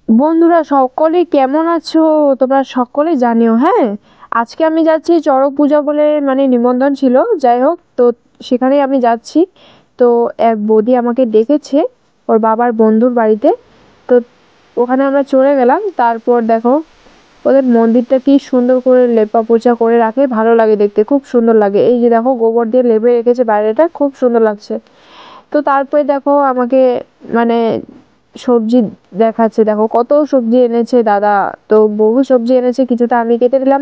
বন্ধুরা সকলে কেমন আছো? তোমরা সকলে জানিও, হ্যাঁ। আজকে আমি যাচ্ছি চড়ক পূজা বলে, মানে নিমন্ত্রণ ছিল, যাই হোক, তো সেখানেই আমি যাচ্ছি। তো এক বৌদি আমাকে ডেকেছে ওর বাবার বন্ধুর বাড়িতে। তো ওখানে আমরা চলে গেলাম। তারপর দেখো ওদের মন্দিরটা কি সুন্দর করে লেপা পোছা করে রাখে, ভালো লাগে দেখতে, খুব সুন্দর লাগে। এই যে দেখো গোবর দিয়ে লেপে রেখেছে বাইরেটা, খুব সুন্দর লাগছে। তো তারপরে দেখো আমাকে, মানে সবজি দেখাচ্ছে, দেখো কত সবজি এনেছে দাদা। তো বহু সবজি এনেছে, কিছুটা আমি কেটে দিলাম।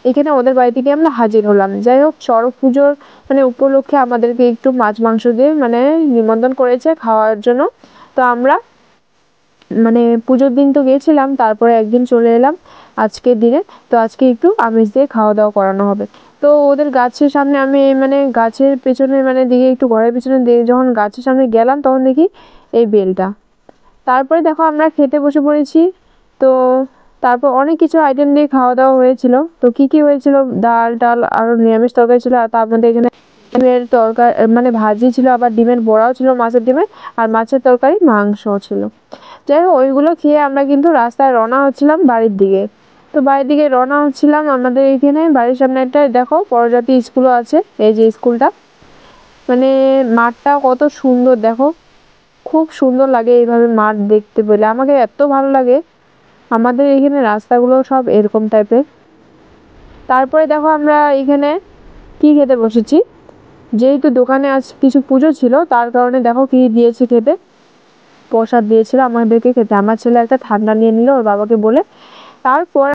এখানে ওদের বাড়ি থেকে আমরা হাজির হলাম। যাই হোক, চড়ক পুজোর মানে উপলক্ষে আমাদেরকে একটু মাছ মাংস দিয়ে মানে নিমন্ত্রণ করেছে খাওয়ার জন্য। তো আমরা মানে পুজোর দিন তো গেছিলাম, তারপরে একদিন চলে এলাম আজকের দিনে। তো আজকে একটু আমিষ দিয়ে খাওয়া দাওয়া করানো হবে। তো ওদের গাছের সামনে আমি, মানে গাছের পেছনে মানে দিকে, একটু ঘরের পেছনে দিকে যখন গাছের সামনে গেলাম, তখন দেখি এই বেলটা। তারপরে দেখো আমরা খেতে বসে পড়েছি। তো তারপর অনেক কিছু আইটেম দিয়ে খাওয়া দাওয়া হয়েছিল। তো কি কি হয়েছিল, ডাল টাল আরও নিরামিষ তরকারি ছিল, আর তার মধ্যে এখানে ডিমের তরকারি, মানে ভাজি ছিল, আবার ডিমের বড়াও ছিল, মাছের ডিমের, আর মাছের তরকারি মাংসও ছিল। যাই হোক, ওইগুলো খেয়ে আমরা কিন্তু রাস্তায় রওনা হচ্ছিলাম বাড়ির দিকে। তো বাড়ির দিকে রওনা হচ্ছিলাম। আমাদের এইখানে বাড়ির সামনে একটা দেখো পরজাতি স্কুলও আছে, এই যে স্কুলটা, মানে মাঠটা কত সুন্দর দেখো, খুব সুন্দর লাগে এইভাবে মাঠ দেখতে পেলে, আমাকে এত ভালো লাগে। আমাদের এখানে রাস্তাগুলো সব এরকম টাইপের। তারপরে দেখো আমরা এখানে কি খেতে বসেছি, যেহেতু দোকানে আজ কিছু পুজো ছিল, তার কারণে দেখো কি দিয়েছে খেতে, প্রসাদ দিয়েছিল আমাদেরকে খেতে। আমার ছেলে একটা ঠান্ডা নিয়ে নিল ওর বাবাকে বলে। তারপর